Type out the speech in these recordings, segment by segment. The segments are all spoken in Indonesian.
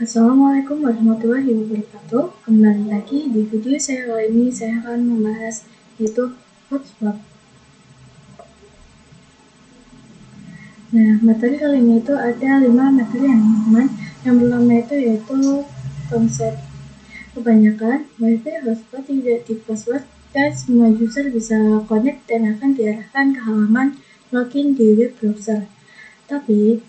Assalamualaikum warahmatullahi wabarakatuh. Kembali lagi di video saya kali ini saya akan membahas yaitu hotspot. Nah, materi kali ini itu ada 5 materi yang teman-teman. Yang pertama itu yaitu konsep. Kebanyakan WiFi hotspot tidak di password dan semua user bisa connect dan akan diarahkan ke halaman login di web browser. Tapi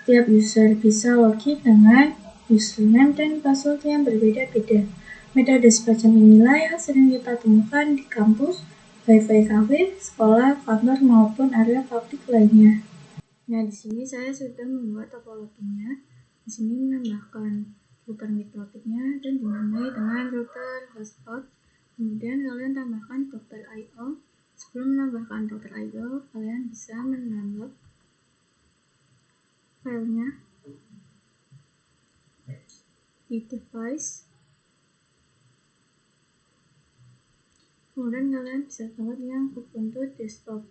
setiap user bisa login dengan username dan password yang berbeda-beda. Metode semacam inilah yang sering kita temukan di kampus, WiFi cafe, sekolah, kantor maupun area publik lainnya. Nah, di sini saya sudah membuat topologinya. Di sini menambahkan router mikrotipnya dan dinamai dengan router hotspot. Kemudian kalian tambahkan dokter I/O. Sebelum menambahkan dokter I/O, kalian bisa mendownload filenya di device. Kemudian kalian bisa download yang Ubuntu desktop.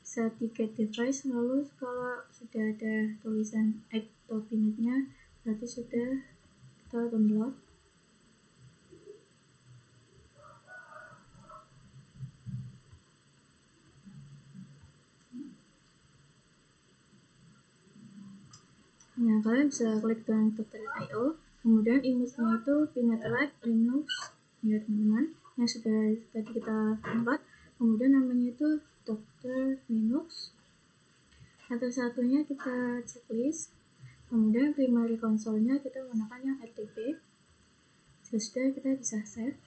Bisa di get device, lalu kalau sudah ada tulisan add to binetnya berarti sudah kita download. Nah, kalian bisa klik dengan dokter I/O. Kemudian image-nya itu Pinetlab Linux ya teman-teman, yang sudah tadi kita angkat. Kemudian namanya itu dokter Linux. Satu-satunya kita checklist. Kemudian primary console-nya kita menggunakan yang RTP. Sudah kita bisa save.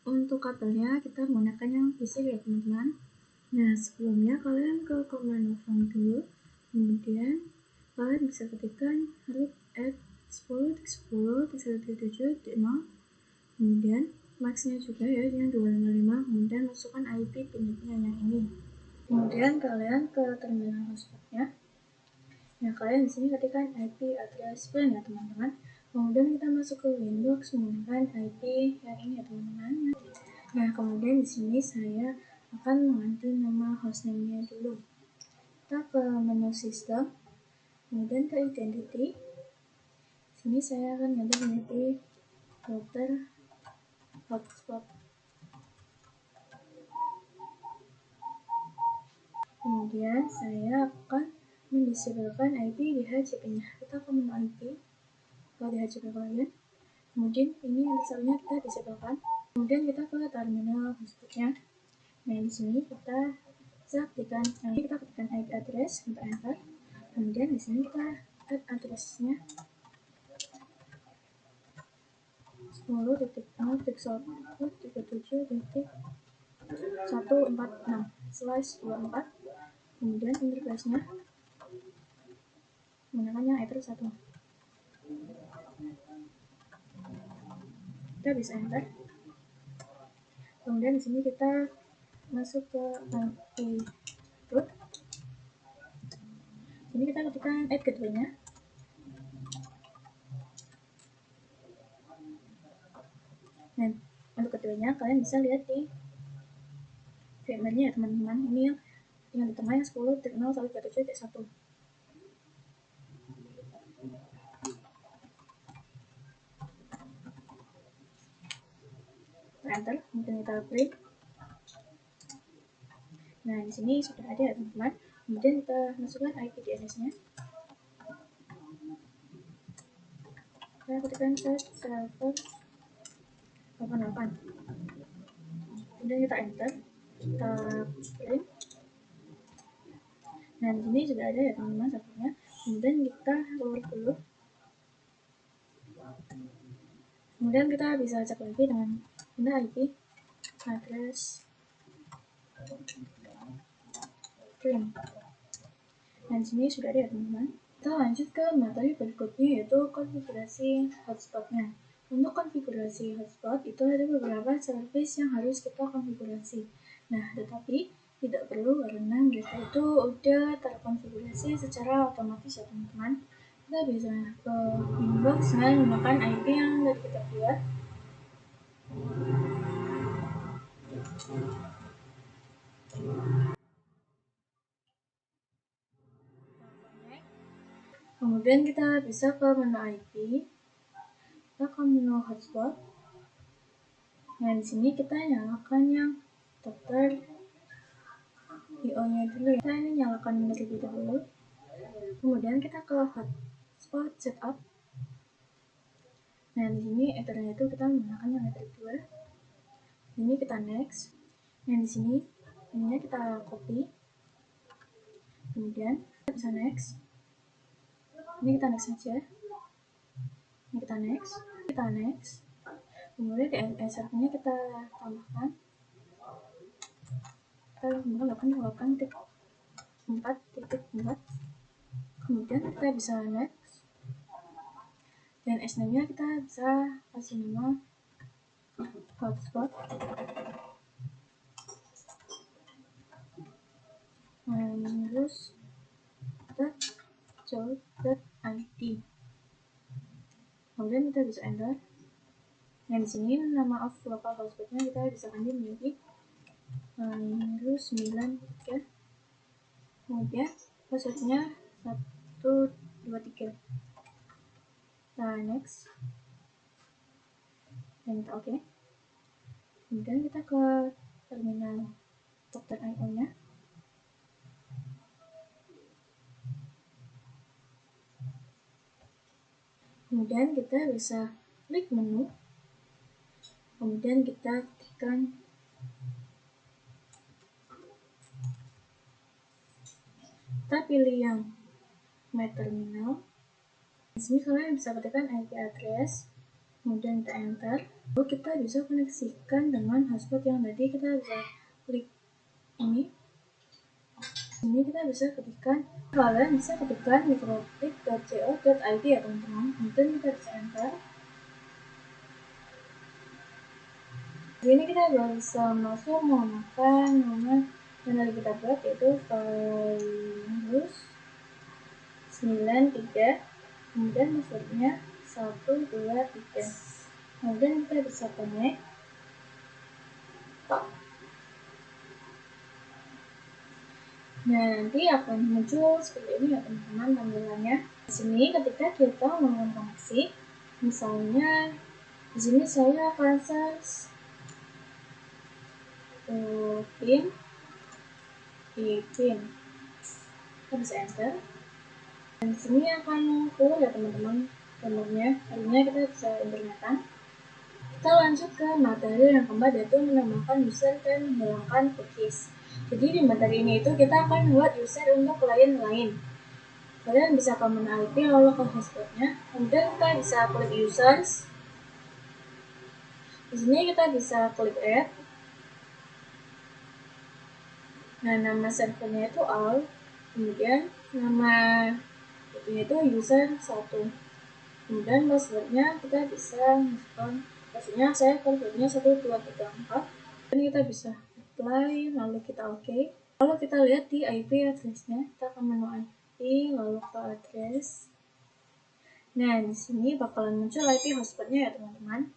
Untuk kabelnya kita menggunakan yang PC ya teman-teman. Nah, sebelumnya kalian ke command prompt dulu. Kemudian kalian bisa ketikkan root at 10.10.7.0. Kemudian max-nya juga ya yang 255. Kemudian masukkan IP pinnya yang ini. Kemudian kalian ke terminal hotspotnya. Nah, kalian di sini ketikkan IP address plan ya teman-teman. Kemudian kita masuk ke Windows menggunakan IP yang ini ya teman-teman. Nah, kemudian di sini saya akan mengganti nama hostname-nya dulu. Kita ke menu sistem, kemudian ke identity. Sini saya akan ganti menjadi router hotspot. Kemudian saya akan mendisablekan IP di HCP-nya. Kita ke menu IP, kalau di HCP kalian. Kemudian ini misalnya kita disablekan. Kemudian kita ke terminal hotspotnya. Nah, di sini kita bisa ketikkan IP address, kita enter. Kemudian di sini kita add address-nya 10.1.37.146/24. Kemudian interface-nya menggunakan yang address 1. Kita bisa enter. Kemudian di sini kita masuk ke IP root. Ini kita ketikkan add gateway-nya. Nah, untuk gateway-nya kalian bisa lihat di VMware-nya ya teman-teman. Ini yang di tengah yang 10.0.1.1. Enter, kemudian kita klik. Nah, di sini sudah ada ya teman-teman. Kemudian kita masukkan IP DNS-nya. Saya ketikkan test server 88. Kemudian kita enter, kita print. Nah, di sini sudah ada ya teman-teman servernya. Kemudian kita load dulu. Kemudian kita bisa cek lagi dengan IP address print. Dan sini sudah ada ya teman-teman. Kita lanjut ke materi berikutnya yaitu konfigurasi hotspotnya. Untuk konfigurasi hotspot itu ada beberapa service yang harus kita konfigurasi. Nah, tetapi tidak perlu karena mereka itu udah terkonfigurasi secara otomatis ya teman-teman. Kita bisa ke inbox dengan menggunakan IP yang tadi kita buat. Kemudian kita bisa ke menu IP, kita ke menu hotspot. Nah, di sini kita nyalakan yang dokter IO-nya dulu. Kita ini nyalakan terlebih dahulu. Kemudian kita ke hotspot setup. Nah, di sini ethernet itu kita menggunakan yang ether 2. Ini kita next. Nah, di sini ininya kita copy. Kemudian kita bisa next. Ini kita next saja. Ini kita next. Kita next. Kemudian di insertnya kita tambahkan. Kita tambahkan 8.4.4. Kemudian kita bisa next. Dan S-nya kita bisa kasih nama hotspot. Terus .co.id. Kemudian kita bisa enter. Nah, di sini nama of local hotspotnya kita bisa ganti menjadi -93. Kemudian passwordnya 123. Nah, next. Dan kita oke. Kemudian kita ke terminal dokter IO-nya. Kemudian kita bisa klik menu. Kemudian kita ketikkan kita pilih yang My Terminal. Di sini kalian bisa ketikkan IP address, kemudian kita enter. Lalu kita bisa koneksikan dengan hotspot yang tadi kita bisa klik ini. Ini kita bisa ketikkan, kalian bisa ketikkan microtik.co.id ya teman-teman. Kemudian kita bisa enter. Di sini kita bisa masuk menggunakan nama yang tadi kita buat, yaitu virus 93. Kemudian passwordnya 123. Kemudian kita bisa connect. Nah, nanti akan muncul seperti ini ya teman-teman tampilannya. Di sini ketika kita melakukan koneksi, misalnya di sini saya akan search pin. Kita bisa enter. Dan di sini akan keluar ya teman-teman nomornya. Artinya kita bisa internetan. Kita lanjut ke materi yang keempat, yaitu menambahkan user dan menghilangkan cookies. Jadi di materi ini itu kita akan membuat user untuk klien lain. Kalian bisa ke menu IP lalu ke hotspotnya. Kemudian kita bisa klik users. Di sini kita bisa klik add. Nah, nama servernya itu all. Kemudian nama itu user 1. Kemudian passwordnya kita bisa masukkan. Maksudnya saya passwordnya 1234. Dan kita bisa apply, lalu kita oke. Lalu kita lihat di IP address-nya, kita ke menu IP, lalu ke address. Nah, di sini bakalan muncul IP hotspotnya ya teman-teman.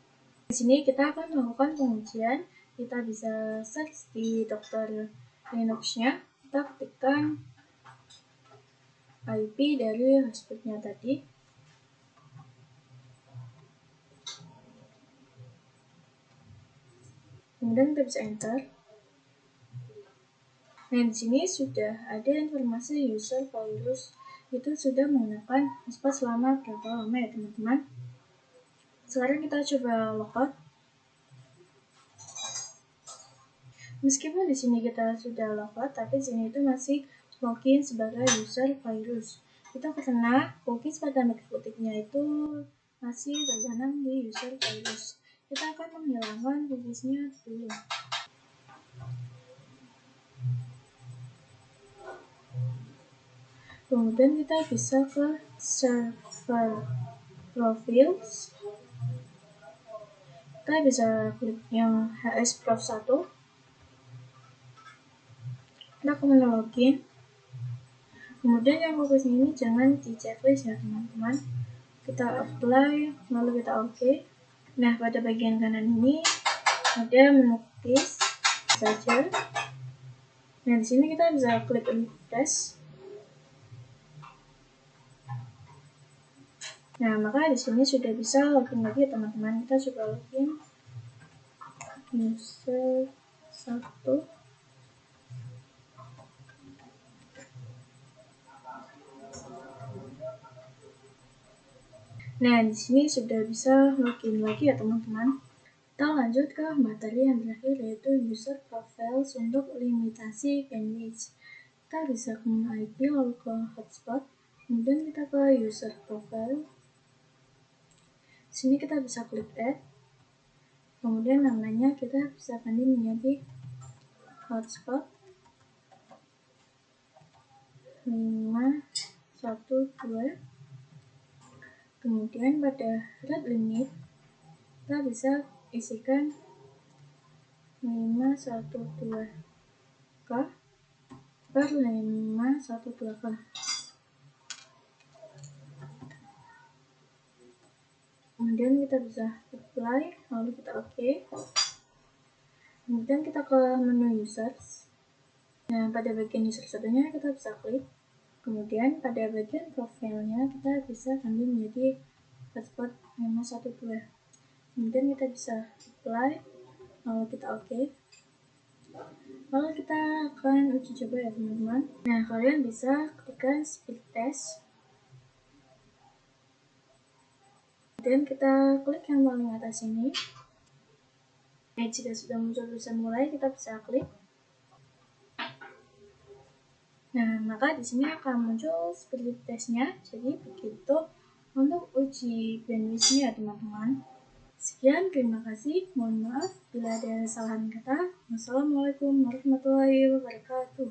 Di sini kita akan melakukan pengujian. Kita bisa search di dokter Linux-nya. Kita ketikkan IP dari hotspotnya tadi. Kemudian kita bisa enter. Nah, di sini sudah ada informasi user virus itu sudah menggunakan hotspot selama berapa lama ya teman-teman. Sekarang kita coba logout. Meskipun di sini kita sudah logout, tapi di sini itu masih login sebagai user virus. Itu karena cookies pada microtiknya itu masih tertanam di user virus. Kita akan menghilangkan cookiesnya dulu. Kemudian kita bisa ke server profiles. Kita bisa klik yang hsprof1. Kita ke menu login. Kemudian yang cookies ini jangan di checklist ya teman-teman. Kita apply, lalu kita oke. Nah, pada bagian kanan ini ada menu cookies saja. Nah, di sini kita bisa klik refresh. Nah, maka di sini sudah bisa login lagi teman-teman. Kita coba login user 1. Nah, di sini sudah bisa login lagi ya teman-teman. Kita lanjut ke materi yang terakhir, yaitu user profiles untuk limitasi bandwidth. Kita bisa ke IP lalu ke hotspot, kemudian kita ke user profile. Sini kita bisa klik add, kemudian namanya kita bisa ganti menjadi hotspot 512. Kemudian pada rate limit kita bisa isikan 512k per 512k. Kemudian kita bisa apply, lalu kita OK. Kemudian kita ke menu users. Nah, pada bagian user satunya kita bisa klik. Kemudian pada bagian profilnya kita bisa ganti menjadi hotspot 512. Kemudian kita bisa apply, lalu kita OK. Lalu kita akan uji coba ya teman-teman. Nah, kalian bisa klikkan speed test. Kemudian kita klik yang paling atas ini. Nah, jika sudah muncul tulisan mulai, kita bisa klik. Nah, maka di sini akan muncul speed testnya. Jadi begitu untuk uji bandwidth-nya ya teman-teman. Sekian, terima kasih. Mohon maaf bila ada kesalahan kata. Wassalamualaikum warahmatullahi wabarakatuh.